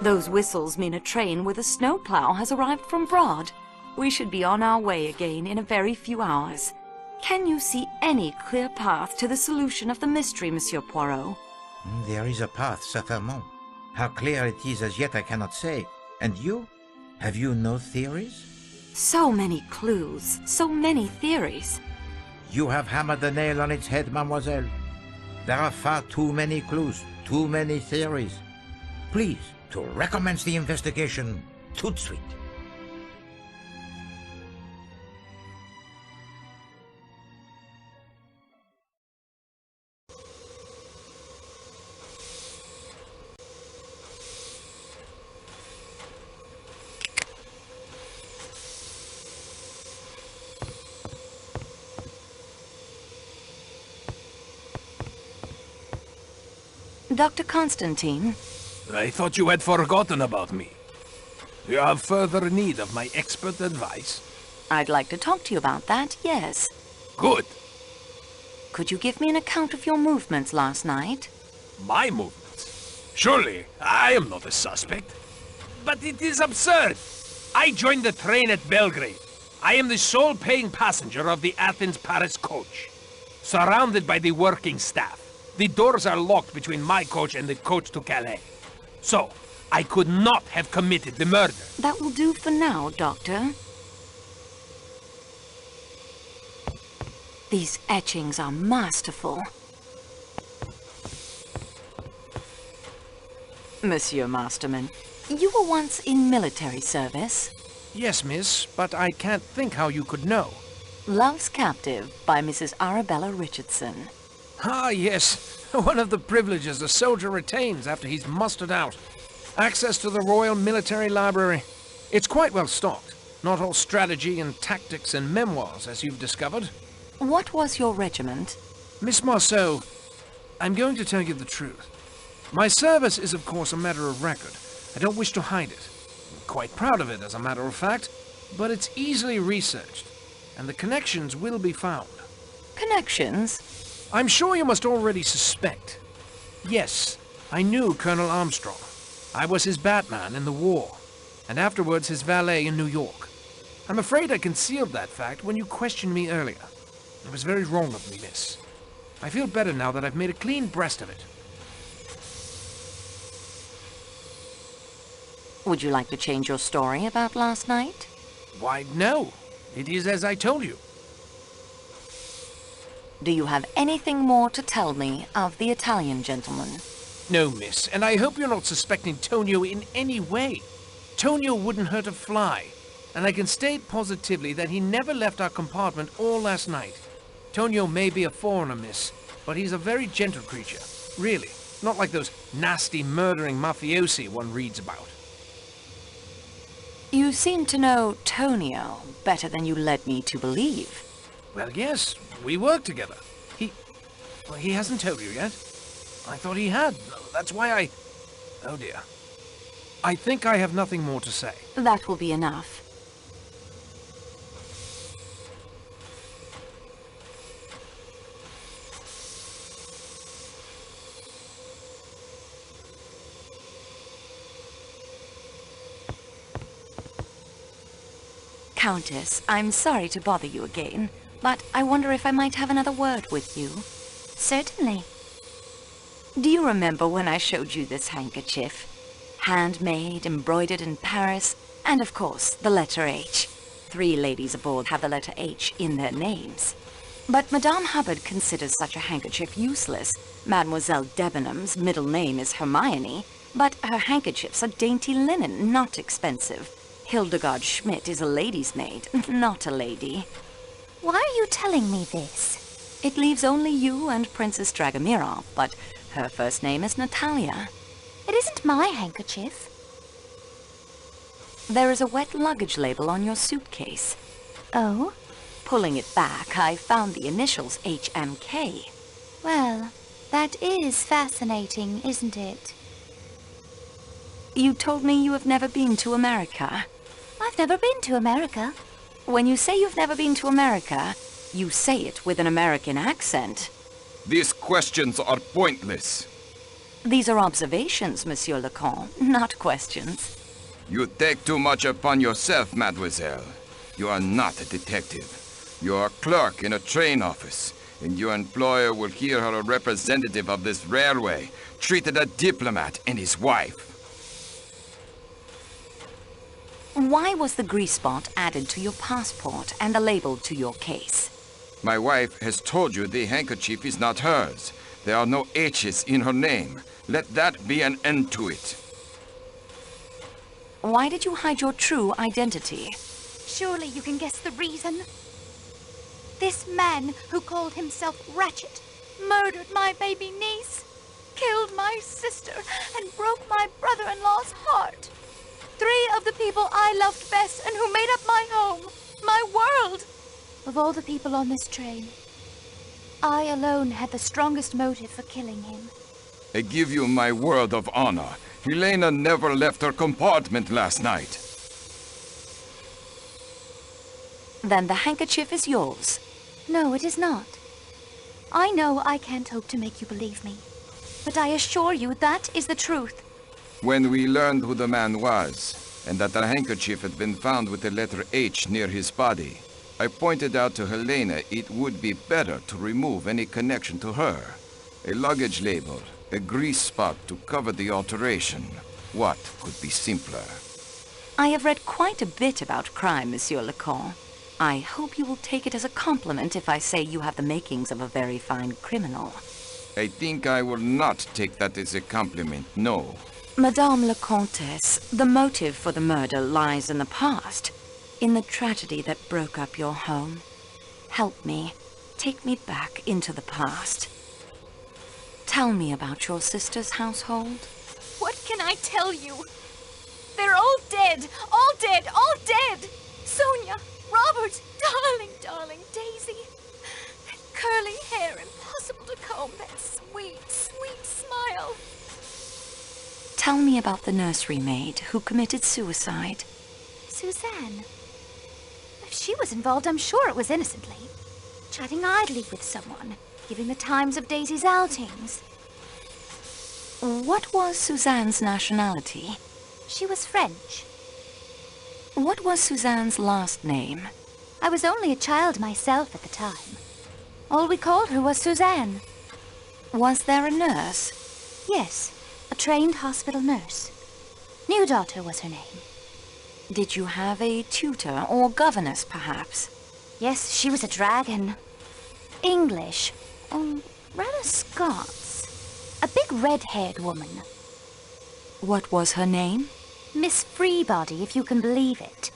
Those whistles mean a train with a snowplow has arrived from Broad. We should be on our way again in a very few hours. Can you see any clear path to the solution of the mystery, Monsieur Poirot? There is a path, certainement. How clear it is as yet I cannot say. And you? Have you no theories? So many clues, so many theories. You have hammered the nail on its head, mademoiselle. There are far too many clues, too many theories. Please, to recommence the investigation tout de suite. Dr. Constantine? I thought you had forgotten about me. You have further need of my expert advice? I'd like to talk to you about that, yes. Good. Could you give me an account of your movements last night? My movements? Surely, I am not a suspect. But it is absurd. I joined the train at Belgrade. I am the sole paying passenger of the Athens-Paris coach. Surrounded by the working staff. The doors are locked between my coach and the coach to Calais. So, I could not have committed the murder. That will do for now, Doctor. These etchings are masterful. Monsieur Masterman, you were once in military service. Yes, miss, but I can't think how you could know. Love's Captive by Mrs. Arabella Richardson. Ah, yes. One of the privileges a soldier retains after he's mustered out. Access to the Royal Military Library. It's quite well stocked. Not all strategy and tactics and memoirs, as you've discovered. What was your regiment? Miss Marceau, I'm going to tell you the truth. My service is, of course, a matter of record. I don't wish to hide it. I'm quite proud of it, as a matter of fact. But it's easily researched, and the connections will be found. Connections? I'm sure you must already suspect. Yes, I knew Colonel Armstrong. I was his Batman in the war, and afterwards his valet in New York. I'm afraid I concealed that fact when you questioned me earlier. It was very wrong of me, miss. I feel better now that I've made a clean breast of it. Would you like to change your story about last night? Why, no. It is as I told you. Do you have anything more to tell me of the Italian gentleman? No, miss, and I hope you're not suspecting Tonio in any way. Tonio wouldn't hurt a fly, and I can state positively that he never left our compartment all last night. Tonio may be a foreigner, miss, but he's a very gentle creature, really. Not like those nasty, murdering mafiosi one reads about. You seem to know Tonio better than you led me to believe. Well, yes, we work together. He hasn't told you yet. I thought he had. That's why I... Oh, dear. I think I have nothing more to say. That will be enough. Countess, I'm sorry to bother you again, but I wonder if I might have another word with you. Certainly. Do you remember when I showed you this handkerchief? Handmade, embroidered in Paris, and of course, the letter H. 3 ladies aboard have the letter H in their names. But Madame Hubbard considers such a handkerchief useless. Mademoiselle Debenham's middle name is Hermione, but her handkerchiefs are dainty linen, not expensive. Hildegard Schmidt is a lady's maid, not a lady. Why are you telling me this? It leaves only you and Princess Dragomirov, but her first name is Natalia. It isn't my handkerchief. There is a wet luggage label on your suitcase. Oh? Pulling it back, I found the initials HMK. Well, that is fascinating, isn't it? You told me you have never been to America. I've never been to America. When you say you've never been to America, you say it with an American accent. These questions are pointless. These are observations, Monsieur le Comte, not questions. You take too much upon yourself, mademoiselle. You are not a detective. You are a clerk in a train office, and your employer will hear her a representative of this railway, treated a diplomat and his wife. Why was the grease spot added to your passport and a label to your case? My wife has told you the handkerchief is not hers. There are no H's in her name. Let that be an end to it. Why did you hide your true identity? Surely you can guess the reason. This man who called himself Ratchett murdered my baby niece, killed my sister, and broke my brother-in-law's heart. 3 of the people I loved best and who made up my home, my world. Of all the people on this train, I alone had the strongest motive for killing him. I give you my word of honor. Helena never left her compartment last night. Then the handkerchief is yours. No, it is not. I know I can't hope to make you believe me, but I assure you that is the truth. When we learned who the man was, and that the handkerchief had been found with the letter H near his body, I pointed out to Helena it would be better to remove any connection to her. A luggage label, a grease spot to cover the alteration. What could be simpler? I have read quite a bit about crime, Monsieur le Comte. I hope you will take it as a compliment if I say you have the makings of a very fine criminal. I think I will not take that as a compliment, no. Madame la Comtesse, the motive for the murder lies in the past, in the tragedy that broke up your home. Help me. Take me back into the past. Tell me about your sister's household. What can I tell you? They're all dead, all dead, all dead! Sonia, Robert, darling Daisy. That curly hair, impossible to comb, that sweet, sweet smile. Tell me about the nursery maid who committed suicide. Suzanne. If she was involved, I'm sure it was innocently. Chatting idly with someone, giving the times of Daisy's outings. What was Suzanne's nationality? She was French. What was Suzanne's last name? I was only a child myself at the time. All we called her was Suzanne. Was there a nurse? Yes, a trained hospital nurse. New Daughter was her name. Did you have a tutor or governess, perhaps? Yes, she was a dragon. English. Rather Scots. A big red-haired woman. What was her name? Miss Freebody, if you can believe it.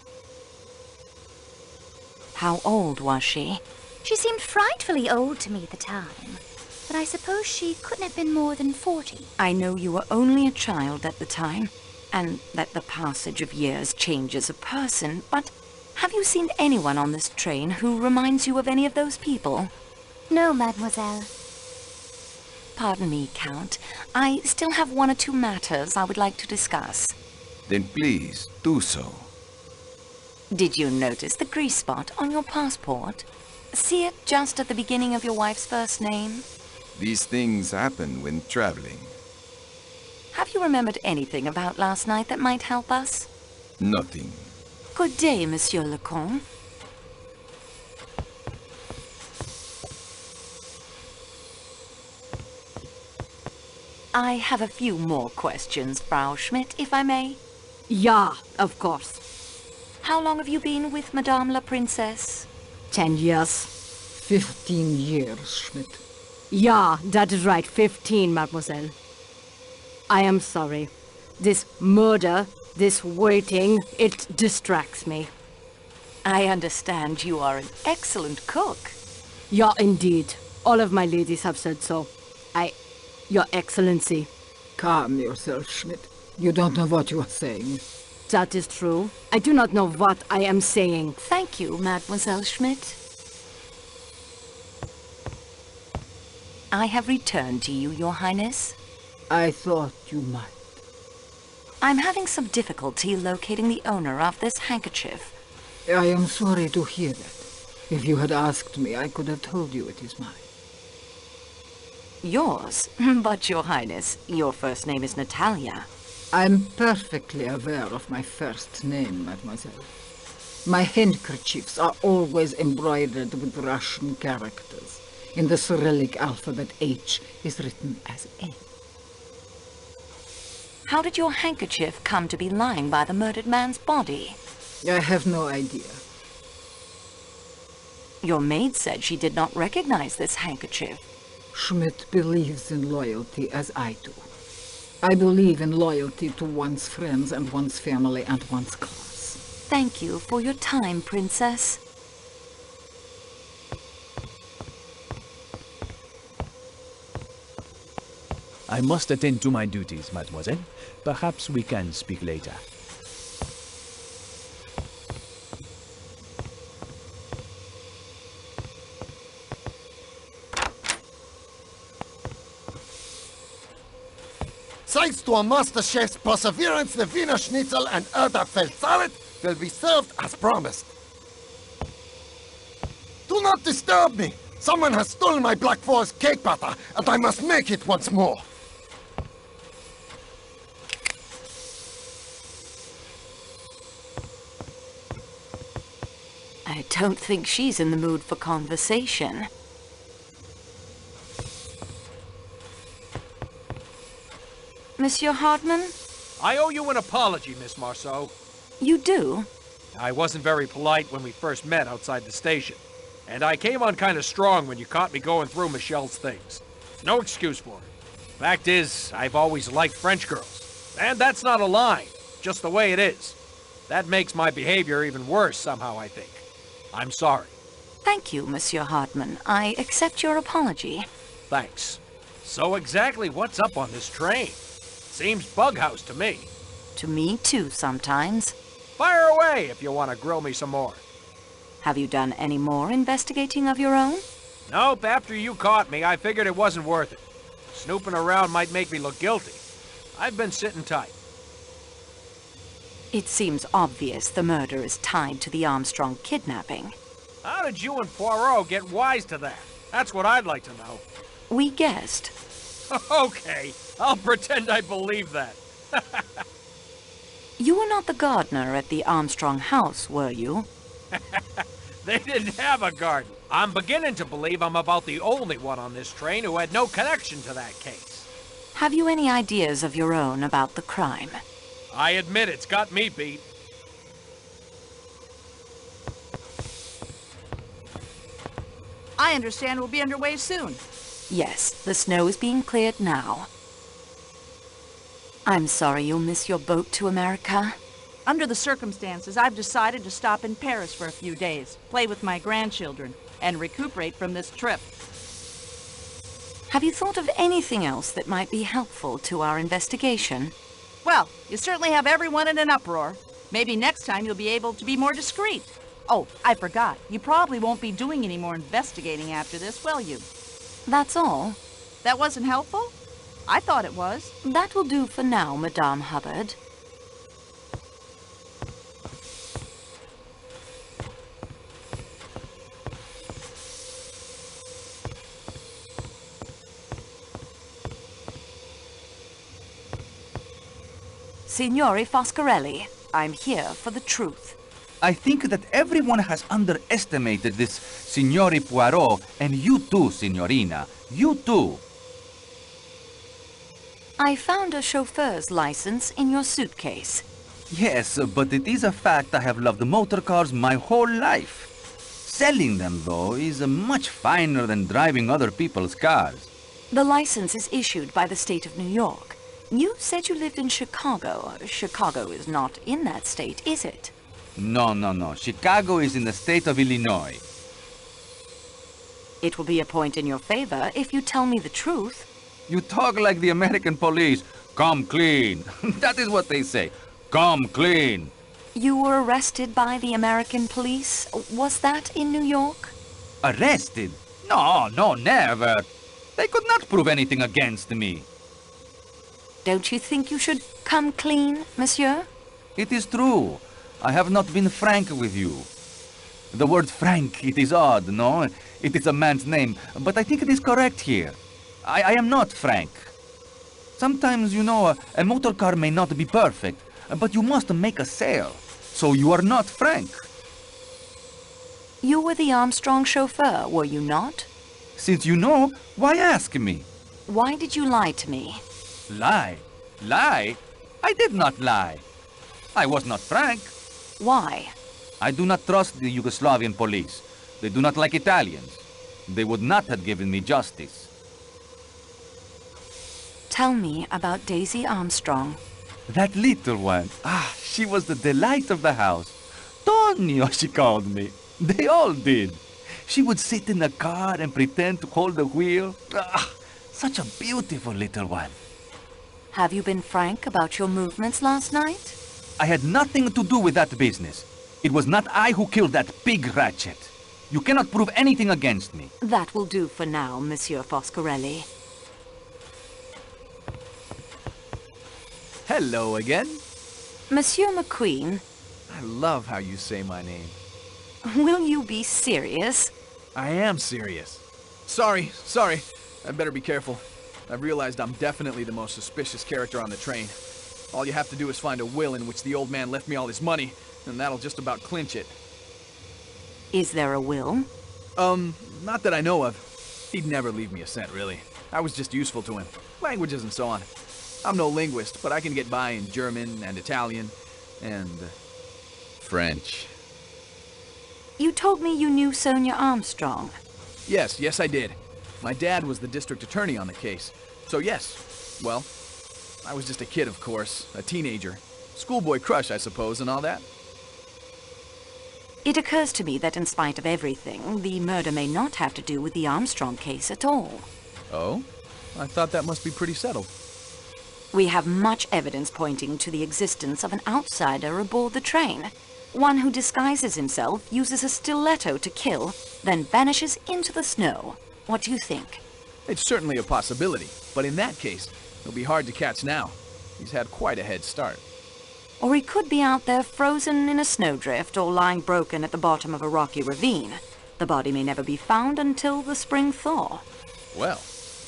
How old was she? She seemed frightfully old to me at the time, but I suppose she couldn't have been more than 40. I know you were only a child at the time, and that the passage of years changes a person, but have you seen anyone on this train who reminds you of any of those people? No, mademoiselle. Pardon me, Count. I still have 1 or 2 matters I would like to discuss. Then please, do so. Did you notice the grease spot on your passport? See it just at the beginning of your wife's first name? These things happen when traveling. Have you remembered anything about last night that might help us? Nothing. Good day, Monsieur le Comte. I have a few more questions, Frau Schmidt, if I may. Yeah, of course. How long have you been with Madame la Princesse? 10 years. 15 years, Schmidt. Yeah, that is right. 15, mademoiselle. I am sorry. This murder, this waiting, it distracts me. I understand you are an excellent cook. Yeah, indeed. All of my ladies have said so. Your Excellency. Calm yourself, Schmidt. You don't know what you are saying. That is true. I do not know what I am saying. Thank you, Mademoiselle Schmidt. I have returned to you, Your Highness. I thought you might. I'm having some difficulty locating the owner of this handkerchief. I am sorry to hear that. If you had asked me, I could have told you it is mine. Yours? But, Your Highness, your first name is Natalia. I'm perfectly aware of my first name, mademoiselle. My handkerchiefs are always embroidered with Russian characters. In the Cyrillic alphabet, H is written as N. How did your handkerchief come to be lying by the murdered man's body? I have no idea. Your maid said she did not recognize this handkerchief. Schmidt believes in loyalty as I do. I believe in loyalty to one's friends and one's family and one's class. Thank you for your time, Princess. I must attend to my duties, mademoiselle. Perhaps we can speak later. Thanks to a master chef's perseverance, the Wiener Schnitzel and Erdäpfel salad will be served as promised. Do not disturb me! Someone has stolen my Black Forest cake batter, and I must make it once more. I don't think she's in the mood for conversation. Monsieur Hartman? I owe you an apology, Miss Marceau. You do? I wasn't very polite when we first met outside the station. And I came on kind of strong when you caught me going through Michelle's things. No excuse for it. Fact is, I've always liked French girls. And that's not a lie, just the way it is. That makes my behavior even worse somehow, I think. I'm sorry. Thank you, Monsieur Hartman. I accept your apology. Thanks. So exactly what's up on this train? Seems bughouse to me. To me, too, sometimes. Fire away if you want to grill me some more. Have you done any more investigating of your own? Nope, after you caught me, I figured it wasn't worth it. Snooping around might make me look guilty. I've been sitting tight. It seems obvious the murder is tied to the Armstrong kidnapping. How did you and Poirot get wise to that? That's what I'd like to know. We guessed. Okay, I'll pretend I believe that. You were not the gardener at the Armstrong house, were you? They didn't have a garden. I'm beginning to believe I'm about the only one on this train who had no connection to that case. Have you any ideas of your own about the crime? I admit it's got me beat. I understand we'll be underway soon. Yes, the snow is being cleared now. I'm sorry you'll miss your boat to America. Under the circumstances, I've decided to stop in Paris for a few days, play with my grandchildren, and recuperate from this trip. Have you thought of anything else that might be helpful to our investigation? Well, you certainly have everyone in an uproar. Maybe next time you'll be able to be more discreet. Oh, I forgot. You probably won't be doing any more investigating after this, will you? That's all. That wasn't helpful? I thought it was. That will do for now, Madame Hubbard. Signore Foscarelli, I'm here for the truth. I think that everyone has underestimated this Signore Poirot, and you too, Signorina. You too. I found a chauffeur's license in your suitcase. Yes, but it is a fact I have loved motor cars my whole life. Selling them, though, is much finer than driving other people's cars. The license is issued by the state of New York. You said you lived in Chicago. Chicago is not in that state, is it? No. Chicago is in the state of Illinois. It will be a point in your favor if you tell me the truth. You talk like the American police. Come clean. That is what they say. Come clean. You were arrested by the American police. Was that in New York? Arrested? No, never. They could not prove anything against me. Don't you think you should come clean, monsieur? It is true. I have not been frank with you. The word frank, it is odd, no? It is a man's name, but I think it is correct here. I am not frank. Sometimes, you know, a motor car may not be perfect, but you must make a sale. So you are not frank. You were the Armstrong chauffeur, were you not? Since you know, why ask me? Why did you lie to me? Lie? Lie? I did not lie. I was not frank. Why? I do not trust the Yugoslavian police. They do not like Italians. They would not have given me justice. Tell me about Daisy Armstrong. That little one. She was the delight of the house. Tonio, she called me. They all did. She would sit in the car and pretend to hold the wheel. Such a beautiful little one. Have you been frank about your movements last night? I had nothing to do with that business. It was not I who killed that pig Ratchett. You cannot prove anything against me. That will do for now, Monsieur Foscarelli. Hello again. Monsieur McQueen. I love how you say my name. Will you be serious? I am serious. Sorry. I better be careful. I've realized I'm definitely the most suspicious character on the train. All you have to do is find a will in which the old man left me all his money, and that'll just about clinch it. Is there a will? Not that I know of. He'd never leave me a cent, really. I was just useful to him. Languages and so on. I'm no linguist, but I can get by in German and Italian and French. You told me you knew Sonia Armstrong. Yes, I did. My dad was the district attorney on the case. So yes, well, I was just a kid, of course, a teenager. Schoolboy crush, I suppose, and all that. It occurs to me that in spite of everything, the murder may not have to do with the Armstrong case at all. Oh? I thought that must be pretty settled. We have much evidence pointing to the existence of an outsider aboard the train. One who disguises himself, uses a stiletto to kill, then vanishes into the snow. What do you think? It's certainly a possibility, but in that case, it'll be hard to catch now. He's had quite a head start. Or he could be out there frozen in a snowdrift or lying broken at the bottom of a rocky ravine. The body may never be found until the spring thaw. Well,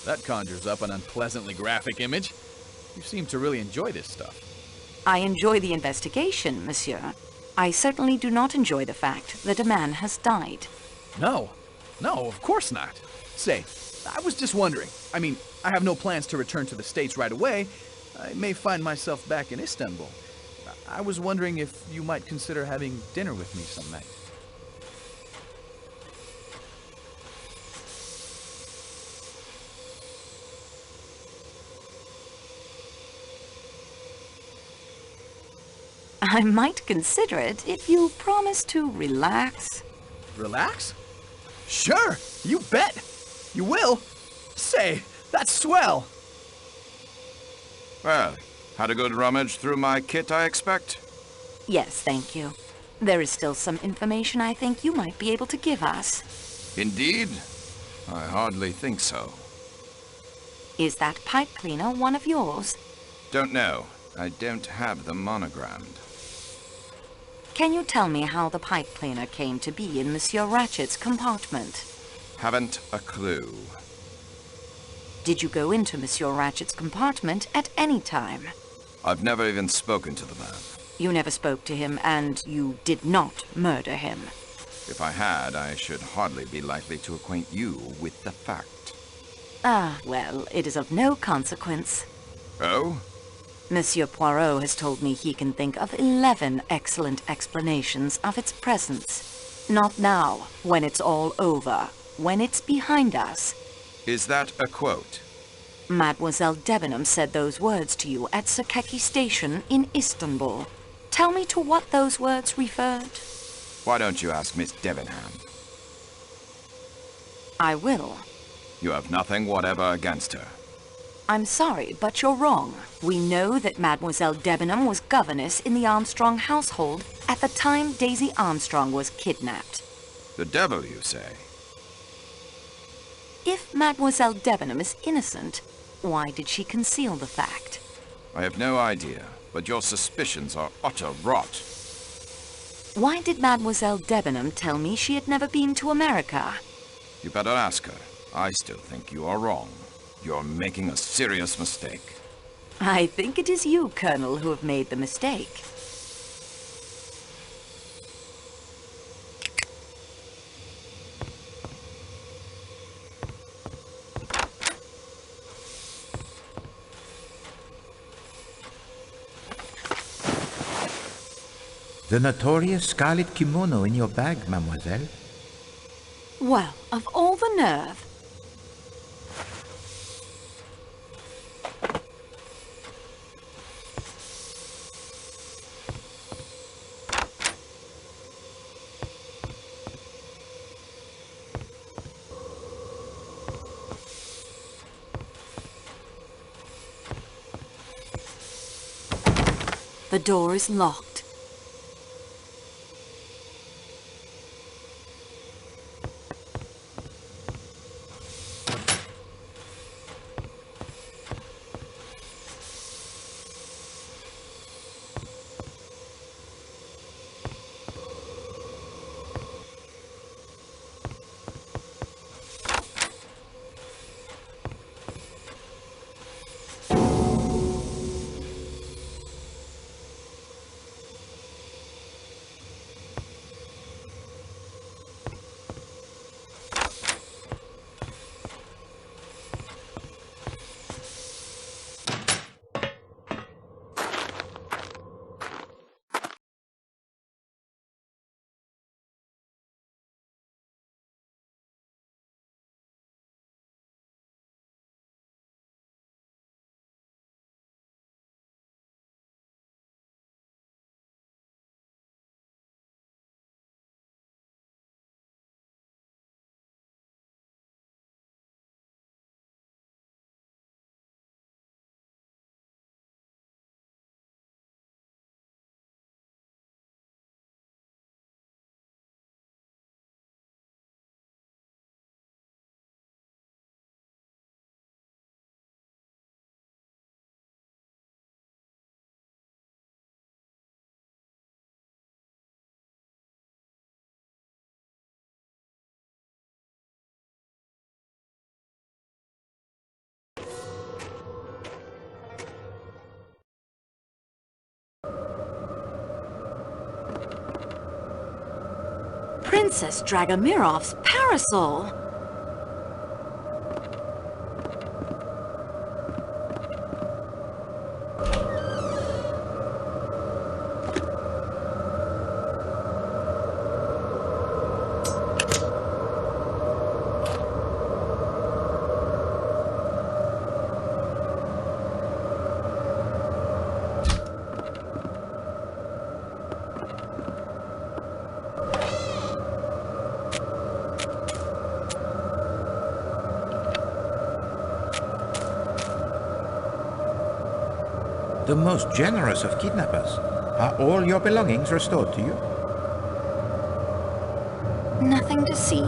that conjures up an unpleasantly graphic image. You seem to really enjoy this stuff. I enjoy the investigation, monsieur. I certainly do not enjoy the fact that a man has died. No, of course not. Say, I was just wondering. I mean, I have no plans to return to the States right away. I may find myself back in Istanbul. I was wondering if you might consider having dinner with me some night. I might consider it if you promise to relax. Relax? Sure, you bet. You will? Say, that's swell. Well, had a good rummage through my kit, I expect? Yes, thank you. There is still some information I think you might be able to give us. Indeed? I hardly think so. Is that pipe cleaner one of yours? Don't know. I don't have them monogrammed. Can you tell me how the pipe cleaner came to be in Monsieur Ratchett's compartment? Haven't a clue. Did you go into Monsieur Ratchett's compartment at any time? I've never even spoken to the man. You never spoke to him, and you did not murder him. If I had, I should hardly be likely to acquaint you with the fact. Ah, well, it is of no consequence. Oh? Monsieur Poirot has told me he can think of 11 excellent explanations of its presence. Not now, when it's all over, when it's behind us. Is that a quote? Mademoiselle Debenham said those words to you at Sakeki Station in Istanbul. Tell me to what those words referred. Why don't you ask Miss Debenham? I will. You have nothing whatever against her. I'm sorry, but you're wrong. We know that Mademoiselle Debenham was governess in the Armstrong household at the time Daisy Armstrong was kidnapped. The devil, you say? If Mademoiselle Debenham is innocent, why did she conceal the fact? I have no idea, but your suspicions are utter rot. Why did Mademoiselle Debenham tell me she had never been to America? You better ask her. I still think you are wrong. You're making a serious mistake. I think it is you, Colonel, who have made the mistake. The notorious scarlet kimono in your bag, mademoiselle. Well, of all the nerve. The door is locked. Princess Dragomirov's parasol! The most generous of kidnappers. Are all your belongings restored to you? Nothing to see.